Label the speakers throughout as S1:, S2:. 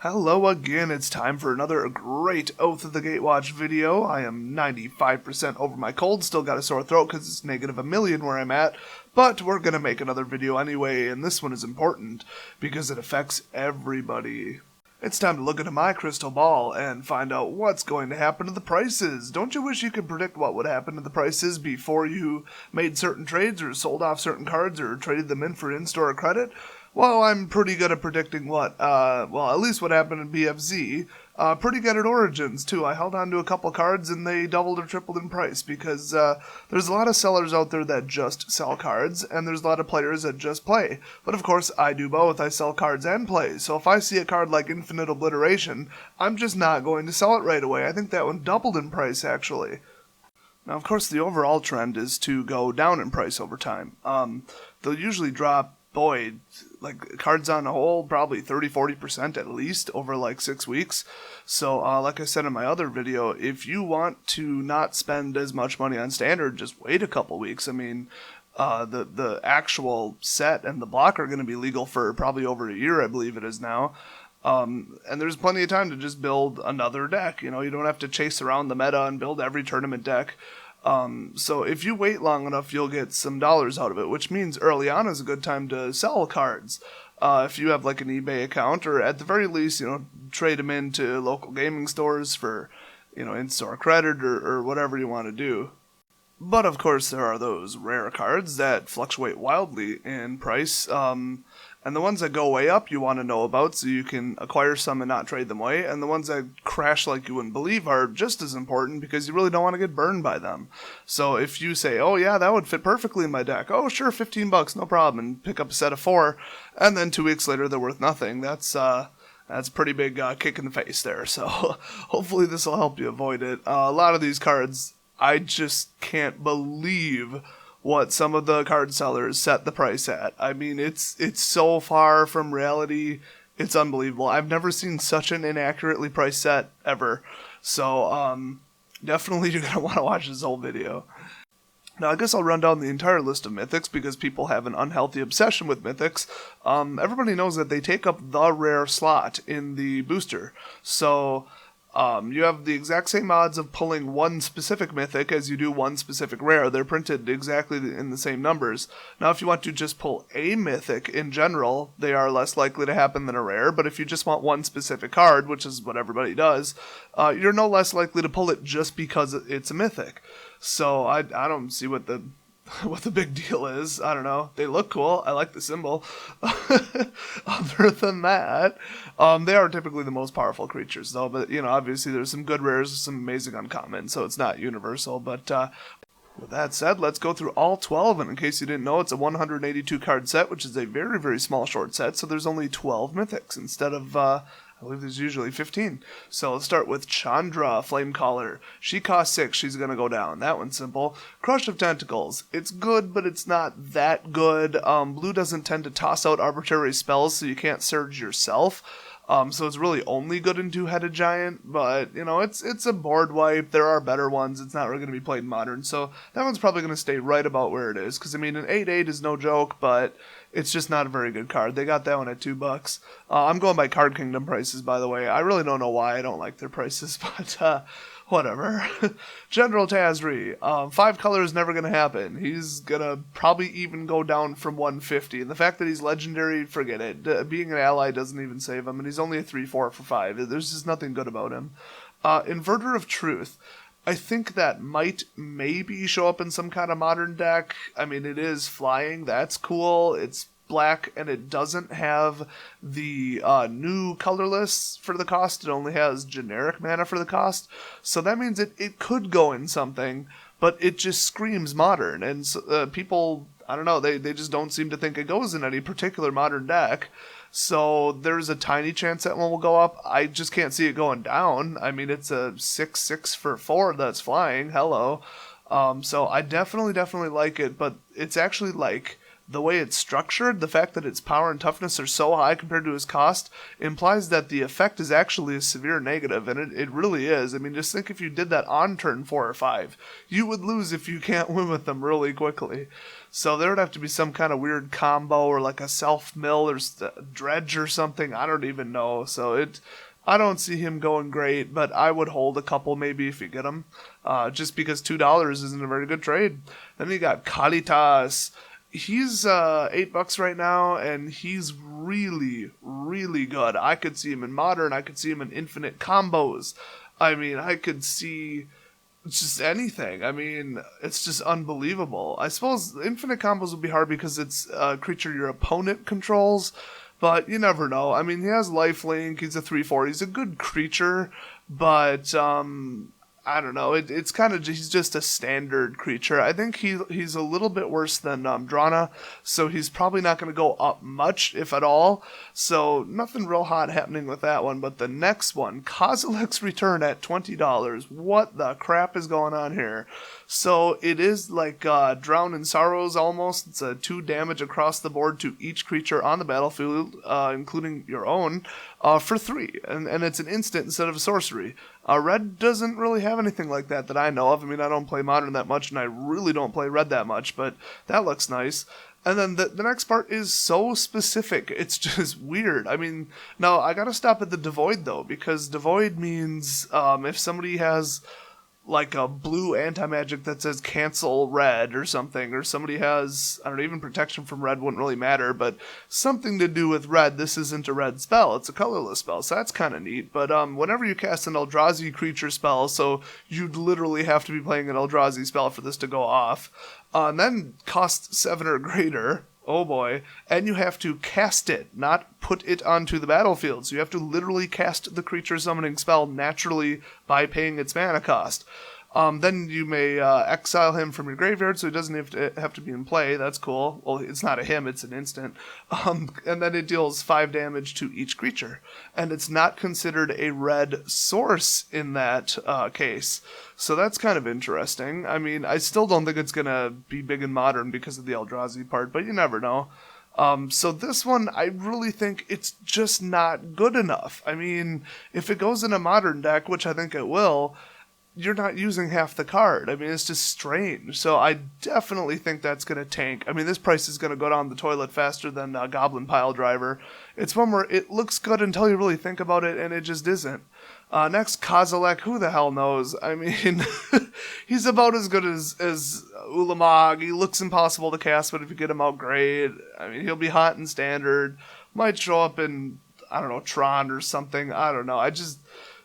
S1: Hello again, it's time for another great Oath of the Gatewatch video. I am 95% over my cold, still got a sore throat because it's negative a million where I'm at, but we're gonna make another video anyway, and this one is important because it affects everybody. It's time to look into my crystal ball and find out what's going to happen to the prices. Don't you wish you could predict what would happen to the prices before you made certain trades or sold off certain cards or traded them in for in-store credit? Well, I'm pretty good at predicting what, at least what happened in BFZ. Pretty good at Origins, too. I held on to a couple cards and they doubled or tripled in price because there's a lot of sellers out there that just sell cards, and there's a lot of players that just play. But of course, I do both. I sell cards and play. So if I see a card like Infinite Obliteration, I'm just not going to sell it right away. I think that one doubled in price, actually. Now, of course, the overall trend is to go down in price over time. They'll usually drop, like cards on a whole, probably 30-40% at least over like 6 weeks. So like I said in my other video, if you want to not spend as much money on standard, just wait a couple weeks. I mean, the actual set and the block are going to be legal for probably over a year, I believe it is now. And there's plenty of time to just build another deck. You know, you don't have to chase around the meta and build every tournament deck. So if you wait long enough, you'll get some dollars out of it, which means early on is a good time to sell cards. If you have like an eBay account, or at the very least, trade them into local gaming stores for, in-store credit or whatever you want to do. But of course, there are those rare cards that fluctuate wildly in price, and the ones that go way up you want to know about so you can acquire some and not trade them away, and the ones that crash like you wouldn't believe are just as important because you really don't want to get burned by them. So if you say, oh yeah, that would fit perfectly in my deck, oh sure, $15, no problem, and pick up a set of 4, and then 2 weeks later they're worth nothing, that's a pretty big kick in the face there. So hopefully this will help you avoid it. A lot of these cards, I just can't believe what some of the card sellers set the price at. I mean, it's so far from reality, it's unbelievable. I've never seen such an inaccurately priced set ever. So, definitely you're going to want to watch this whole video. Now, I guess I'll run down the entire list of Mythics because people have an unhealthy obsession with Mythics. Everybody knows that they take up the rare slot in the booster. So you have the exact same odds of pulling one specific Mythic as you do one specific rare. They're printed exactly in the same numbers. Now, if you want to just pull a Mythic in general, they are less likely to happen than a rare. But if you just want one specific card, which is what everybody does, you're no less likely to pull it just because it's a Mythic. So I don't see what the big deal is. I don't know. They look cool. I like the symbol. Other than that, they are typically the most powerful creatures, though. But, obviously there's some good rares, some amazing uncommon, so it's not universal. But with that said, let's go through all 12. And in case you didn't know, it's a 182 card set, which is a very, very small short set. So there's only 12 Mythics instead of I believe there's usually 15. So let's start with Chandra, Flamecaller. She costs 6, she's going to go down. That one's simple. Crush of Tentacles. It's good, but it's not that good. Blue doesn't tend to toss out arbitrary spells, so you can't surge yourself. So it's really only good in Two-Headed Giant, but, it's a board wipe. There are better ones. It's not really going to be played in Modern, so that one's probably going to stay right about where it is, because, an 8/8 is no joke, but it's just not a very good card. They got that one at $2. I'm going by Card Kingdom prices, by the way. I really don't know why I don't like their prices, but whatever. General Tazri. 5 color is never going to happen. He's going to probably even go down from 150. And the fact that he's legendary, forget it. Being an ally doesn't even save him. And he's only a 3/4 for 5. There's just nothing good about him. Inverter of Truth. I think that might maybe show up in some kind of Modern deck. I mean, it is flying. That's cool. It's black, and it doesn't have the new colorless for the cost. It only has generic mana for the cost. So that means it could go in something, but it just screams Modern. And people, I don't know, they just don't seem to think it goes in any particular Modern deck. So there's a tiny chance that one will go up. I just can't see it going down. I mean, it's a 6/6 for 4 that's flying. Hello. So I definitely like it, but it's actually like the way it's structured, the fact that its power and toughness are so high compared to his cost, implies that the effect is actually a severe negative, and it really is. I mean, just think if you did that on turn 4 or 5, you would lose if you can't win with them really quickly. So there would have to be some kind of weird combo or like a self-mill or dredge or something. I don't even know. So I don't see him going great, but I would hold a couple maybe if you get him, just because $2 isn't a very good trade. Then you got Kalitas. He's $8 right now, and he's really, really good. I could see him in Modern. I could see him in Infinite Combos. I mean, I could see just anything. I mean, it's just unbelievable. I suppose Infinite Combos would be hard because it's a creature your opponent controls, but you never know. I mean, he has lifelink. He's a 3/4. He's a good creature, but I don't know. It's kind of, he's just a standard creature. I think he's a little bit worse than Drana, so he's probably not going to go up much, if at all. So nothing real hot happening with that one. But the next one, Kozilek's Return at $20. What the crap is going on here? So it is like Drown in Sorrows almost. It's a 2 damage across the board to each creature on the battlefield, including your own, for 3. And it's an instant instead of a sorcery. Red doesn't really have anything like that I know of. I mean, I don't play Modern that much, and I really don't play Red that much, but that looks nice. And then the next part is so specific. It's just weird. I mean, now I gotta stop at the Devoid, though, because Devoid means if somebody has like a blue anti-magic that says cancel red or something, or somebody has, I don't know, even protection from red wouldn't really matter, but something to do with red. This isn't a red spell, it's a colorless spell, so that's kind of neat. But whenever you cast an Eldrazi creature spell, so you'd literally have to be playing an Eldrazi spell for this to go off, and then cost 7 or greater. Oh boy. And you have to cast it, not put it onto the battlefield. So you have to literally cast the creature summoning spell naturally by paying its mana cost. Then you may exile him from your graveyard, so he doesn't have to be in play. That's cool. Well, it's not a him, it's an instant. And then it deals 5 damage to each creature. And it's not considered a red source in that case. So that's kind of interesting. I mean, I still don't think it's going to be big in Modern because of the Eldrazi part, but you never know. So this one, I really think it's just not good enough. I mean, if it goes in a Modern deck, which I think it will, you're not using half the card. I mean, it's just strange. So I definitely think that's going to tank. I mean, this price is going to go down the toilet faster than Goblin Pile Driver. It's one where it looks good until you really think about it, and it just isn't. Next, Kozilek, who the hell knows? I mean, he's about as good as Ulamog. He looks impossible to cast, but if you get him out, great. I mean, he'll be hot in Standard. Might show up in, I don't know, Tron or something. I don't know.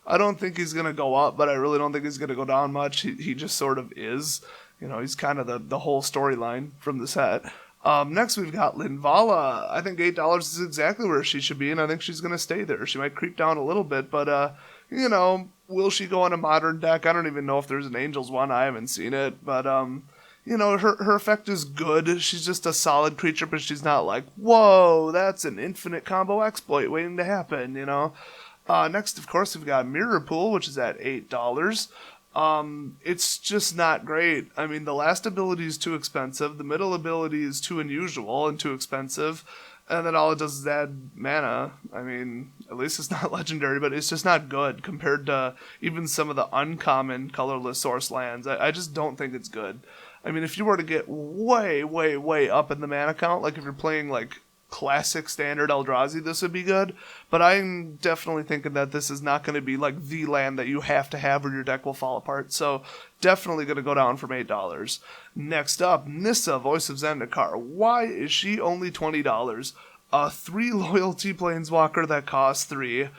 S1: I don't think he's going to go up, but I really don't think he's going to go down much. He just sort of is. You know, he's kind of the whole storyline from the set. Next, we've got Linvala. I think $8 is exactly where she should be, and I think she's going to stay there. She might creep down a little bit, but, you know, will she go on a Modern deck? I don't even know if there's an Angels one. I haven't seen it, but, you know, her effect is good. She's just a solid creature, but she's not like, whoa, that's an infinite combo exploit waiting to happen, you know? Next, of course, we've got Mirror Pool, which is at $8. It's just not great. I mean, the last ability is too expensive, the middle ability is too unusual and too expensive, and then all it does is add mana. I mean, at least it's not legendary, but it's just not good compared to even some of the uncommon colorless source lands. I just don't think it's good. I mean, if you were to get way, way, way up in the mana count, like if you're playing like classic standard Eldrazi, this would be good, but I'm definitely thinking that this is not going to be like the land that you have to have or your deck will fall apart, so definitely going to go down from $8. Next up, Nissa, Voice of Zendikar. Why is she only $20? A 3 loyalty planeswalker that costs 3.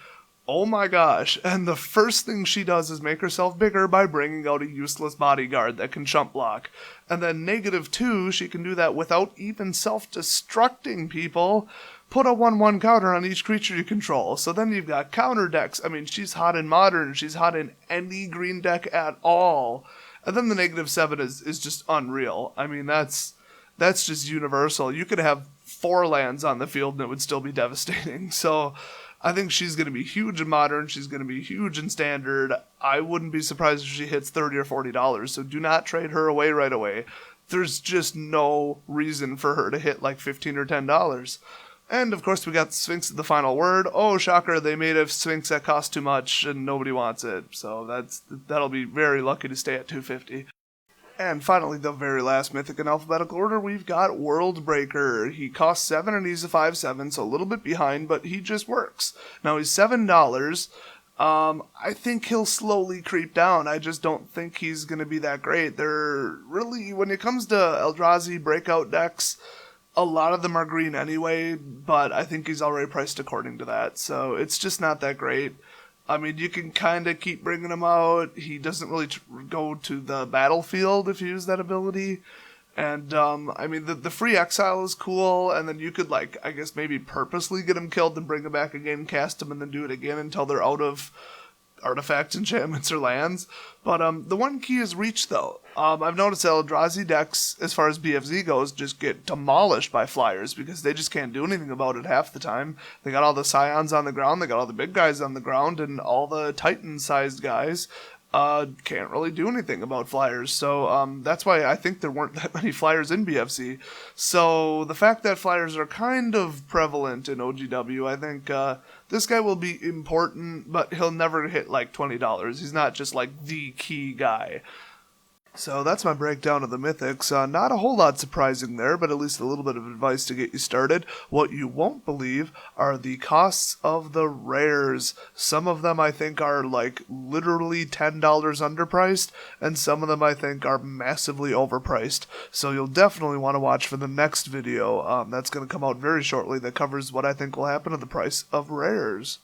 S1: Oh my gosh, and the first thing she does is make herself bigger by bringing out a useless bodyguard that can chump block. And then -2, she can do that without even self-destructing people. Put a 1/1 counter on each creature you control. So then you've got counter decks. I mean, she's hot in Modern, she's hot in any green deck at all. And then the -7 is just unreal. I mean, that's just universal. You could have 4 lands on the field and it would still be devastating. So I think she's going to be huge in Modern. She's going to be huge in Standard. I wouldn't be surprised if she hits $30 or $40, so do not trade her away right away. there's just no reason for her to hit like $15 or $10. And of course we got Sphinx at the final word. Oh, shocker, they made a Sphinx that costs too much and nobody wants it. So that'll be very lucky to stay at $250. And finally, the very last Mythic in alphabetical order, we've got World Breaker. He costs 7 and he's a 5/7, so a little bit behind, but he just works. Now he's $7. I think he'll slowly creep down. I just don't think he's going to be that great. They're really, when it comes to Eldrazi breakout decks, a lot of them are green anyway, but I think he's already priced according to that, so it's just not that great. I mean, you can kind of keep bringing him out. He doesn't really go to the battlefield if you use that ability. And, I mean, the free exile is cool, and then you could, like, I guess maybe purposely get him killed and bring him back again, cast him, and then do it again until they're out of artifacts, enchantments, or lands. But the one key is reach, though. I've noticed that Eldrazi decks, as far as BFZ goes, just get demolished by flyers because they just can't do anything about it half the time. They got all the Scions on the ground, they got all the big guys on the ground, and all the Titan-sized guys can't really do anything about flyers. So that's why I think there weren't that many flyers in BFZ. So the fact that flyers are kind of prevalent in OGW, I think this guy will be important, but he'll never hit like $20. He's not just like the key guy. So that's my breakdown of the Mythics. Not a whole lot surprising there, but at least a little bit of advice to get you started. What you won't believe are the costs of the rares. Some of them I think are like literally $10 underpriced, and some of them I think are massively overpriced. So you'll definitely want to watch for the next video. That's going to come out very shortly that covers what I think will happen to the price of rares.